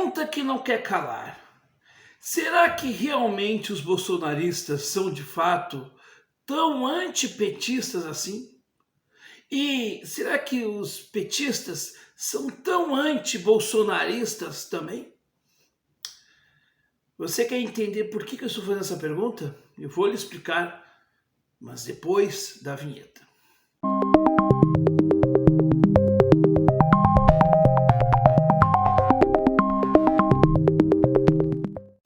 Pergunta que não quer calar. Será que realmente os bolsonaristas são de fato tão antipetistas assim? E será que os petistas são tão anti-bolsonaristas também? Você quer entender por que eu estou fazendo essa pergunta? Eu vou lhe explicar, mas depois da vinheta.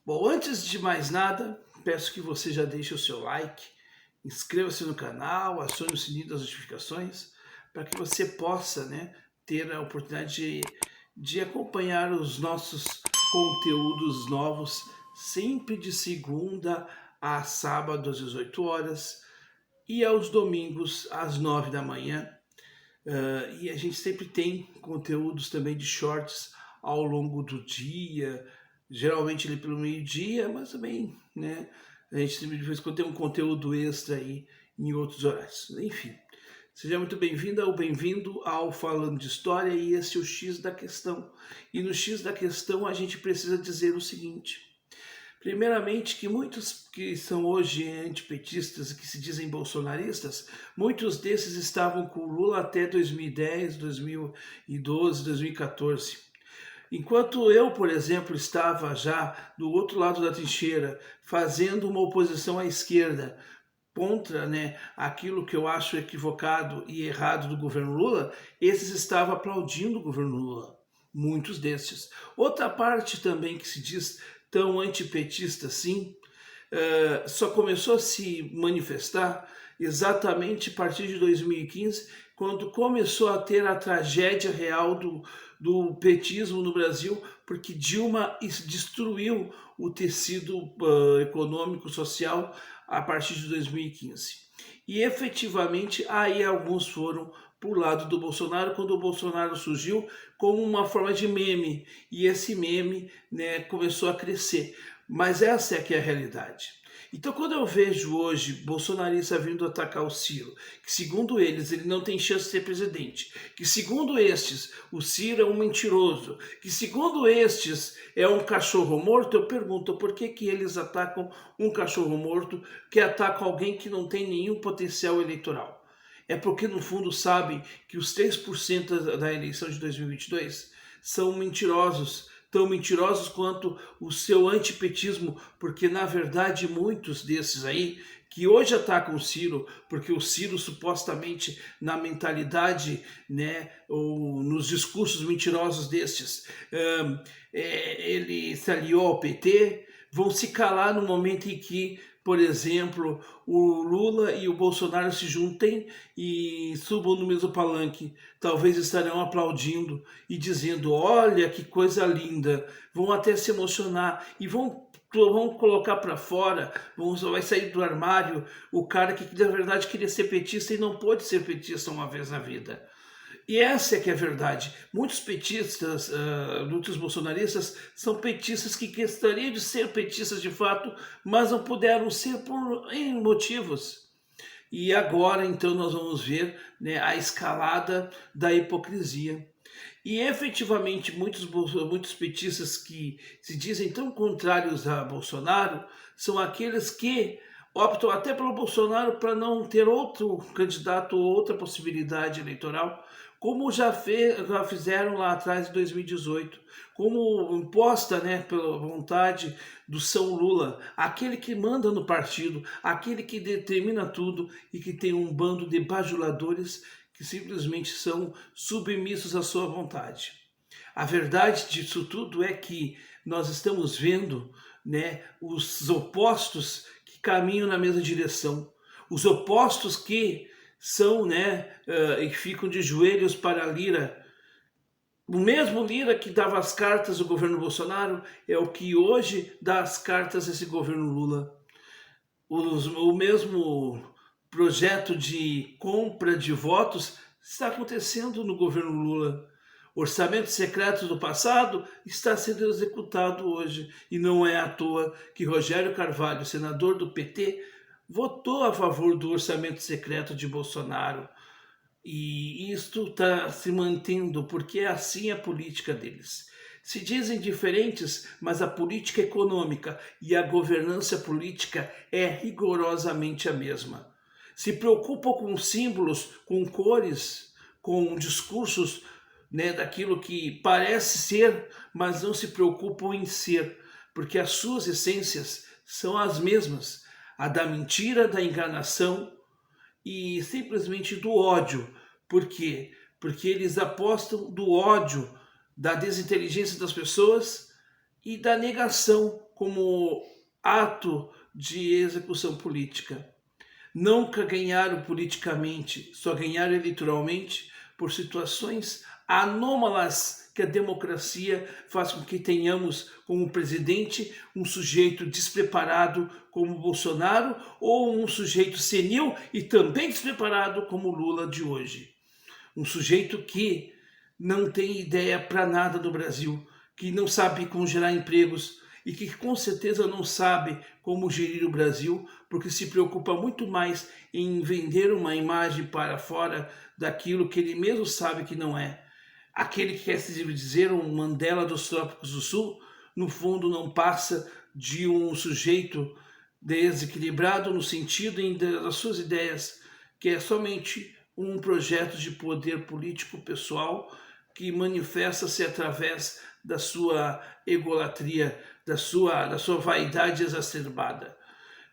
Bom, antes de mais nada, peço que você já deixe o seu like, inscreva-se no canal, acione o sininho das notificações, para que você possa, ter a oportunidade de acompanhar os nossos conteúdos novos, sempre de segunda a sábado às 18 horas e aos domingos às 9 da manhã. E a gente sempre tem conteúdos também de shorts ao longo do dia, geralmente ali pelo meio-dia, mas também, a gente sempre de vez em quando tem um conteúdo extra aí em outros horários. Enfim, seja muito bem-vinda ou bem-vindo ao Falando de História, e esse é o X da Questão. E no X da Questão a gente precisa dizer o seguinte: primeiramente, que muitos que são hoje antipetistas, que se dizem bolsonaristas, muitos desses estavam com o Lula até 2010, 2012, 2014. Enquanto eu, por exemplo, estava já do outro lado da trincheira, fazendo uma oposição à esquerda contra, aquilo que eu acho equivocado e errado do governo Lula, esses estavam aplaudindo o governo Lula, muitos desses. Outra parte também que se diz tão antipetista assim, só começou a se manifestar exatamente a partir de 2015, quando começou a ter a tragédia real do petismo no Brasil, porque Dilma destruiu o tecido econômico, social, a partir de 2015. E efetivamente aí alguns foram para o lado do Bolsonaro, quando o Bolsonaro surgiu como uma forma de meme, e esse meme, começou a crescer. Mas essa é que é a realidade. Então, quando eu vejo hoje bolsonarista vindo atacar o Ciro, que segundo eles ele não tem chance de ser presidente, que segundo estes o Ciro é um mentiroso, que segundo estes é um cachorro morto, eu pergunto por que eles atacam um cachorro morto, que atacam alguém que não tem nenhum potencial eleitoral? É porque no fundo sabem que os 3% da eleição de 2022 são mentirosos, tão mentirosos quanto o seu antipetismo, porque na verdade muitos desses aí que hoje atacam o Ciro, porque o Ciro supostamente na mentalidade, ou nos discursos mentirosos destes, ele se aliou ao PT, vão se calar no momento em que, por exemplo, o Lula e o Bolsonaro se juntem e subam no mesmo palanque. Talvez estarão aplaudindo e dizendo: olha que coisa linda, vão até se emocionar e vão colocar para fora, vai sair do armário o cara que na verdade queria ser petista e não pôde ser petista uma vez na vida. E essa é que é a verdade. Muitos petistas, muitos bolsonaristas são petistas que gostariam de ser petistas de fato, mas não puderam ser por N motivos. E agora, então, nós vamos ver, a escalada da hipocrisia. E efetivamente, muitos petistas que se dizem tão contrários a Bolsonaro são aqueles que optam até pelo Bolsonaro para não ter outro candidato ou outra possibilidade eleitoral, como já fizeram lá atrás em 2018, como imposta, pela vontade do São Lula, aquele que manda no partido, aquele que determina tudo e que tem um bando de bajuladores que simplesmente são submissos à sua vontade. A verdade disso tudo é que nós estamos vendo, os opostos que caminham na mesma direção, os opostos que são, e ficam de joelhos para a Lira. O mesmo Lira que dava as cartas ao governo Bolsonaro é o que hoje dá as cartas a esse governo Lula. O mesmo projeto de compra de votos está acontecendo no governo Lula. Orçamento secreto do passado está sendo executado hoje. E não é à toa que Rogério Carvalho, senador do PT, votou a favor do orçamento secreto de Bolsonaro. E isto está se mantendo porque é assim a política deles. Se dizem diferentes, mas a política econômica e a governança política é rigorosamente a mesma. Se preocupam com símbolos, com cores, com discursos, né, daquilo que parece ser, mas não se preocupam em ser, porque as suas essências são as mesmas, a da mentira, da enganação e simplesmente do ódio. Por quê? Porque eles apostam do ódio, da desinteligência das pessoas e da negação como ato de execução política. Nunca ganharam politicamente, só ganharam eleitoralmente por situações anômalas que a democracia faz com que tenhamos como presidente um sujeito despreparado como Bolsonaro ou um sujeito senil e também despreparado como Lula de hoje. Um sujeito que não tem ideia para nada do Brasil, que não sabe como gerar empregos e que com certeza não sabe como gerir o Brasil, porque se preocupa muito mais em vender uma imagem para fora daquilo que ele mesmo sabe que não é. Aquele que quer se dizer um Mandela dos Trópicos do Sul, no fundo não passa de um sujeito desequilibrado no sentido das suas ideias, que é somente um projeto de poder político pessoal que manifesta-se através da sua egolatria, da sua vaidade exacerbada.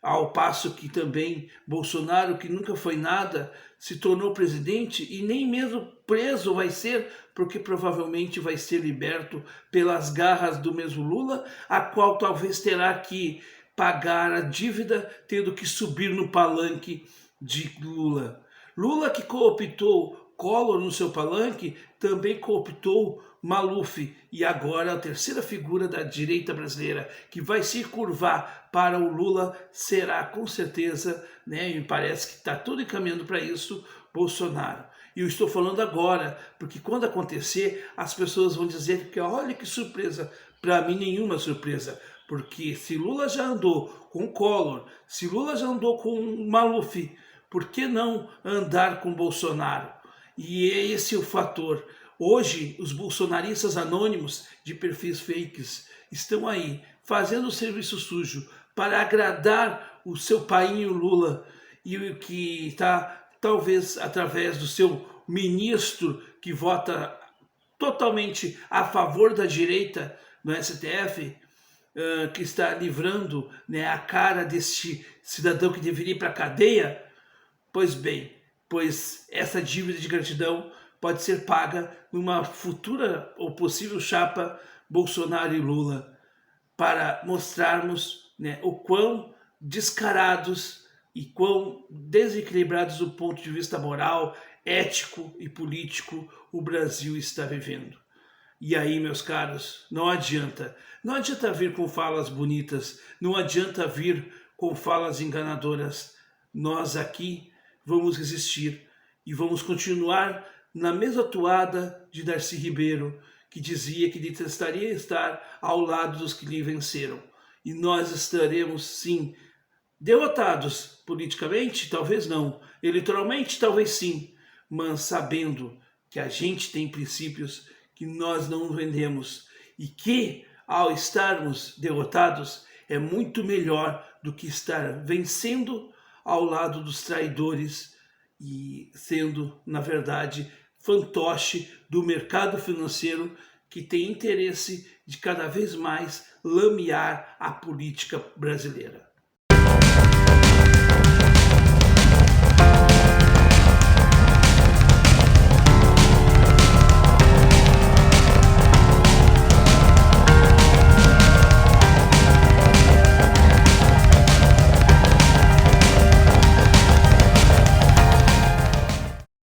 Ao passo que também Bolsonaro, que nunca foi nada, se tornou presidente e nem mesmo preso vai ser, porque provavelmente vai ser liberto pelas garras do mesmo Lula, a qual talvez terá que pagar a dívida, tendo que subir no palanque de Lula. Lula, que cooptou Collor no seu palanque, também cooptou Maluf, e agora a terceira figura da direita brasileira que vai se curvar para o Lula será com certeza, né, e parece que está tudo encaminhando para isso, Bolsonaro. E eu estou falando agora, porque quando acontecer, as pessoas vão dizer que olha que surpresa. Para mim, nenhuma surpresa, porque se Lula já andou com Collor, se Lula já andou com Maluf, por que não andar com Bolsonaro? E é esse o fator. Hoje, os bolsonaristas anônimos de perfis fakes estão aí, fazendo o serviço sujo para agradar o seu painho Lula e o que está, talvez, através do seu ministro que vota totalmente a favor da direita no STF, que está livrando, né, a cara deste cidadão que deveria ir para a cadeia. Pois bem, pois essa dívida de gratidão pode ser paga numa futura ou possível chapa Bolsonaro e Lula, para mostrarmos, né, o quão descarados e quão desequilibrados do ponto de vista moral, ético e político o Brasil está vivendo. E aí, meus caros, não adianta vir com falas bonitas, não adianta vir com falas enganadoras. Nós aqui vamos resistir e vamos continuar na mesma toada de Darcy Ribeiro, que dizia que detestaria estar ao lado dos que lhe venceram. E nós estaremos, sim, derrotados politicamente, talvez não, eleitoralmente, talvez sim, mas sabendo que a gente tem princípios que nós não vendemos e que, ao estarmos derrotados, é muito melhor do que estar vencendo ao lado dos traidores e sendo, na verdade, fantoche do mercado financeiro que tem interesse de cada vez mais lamear a política brasileira.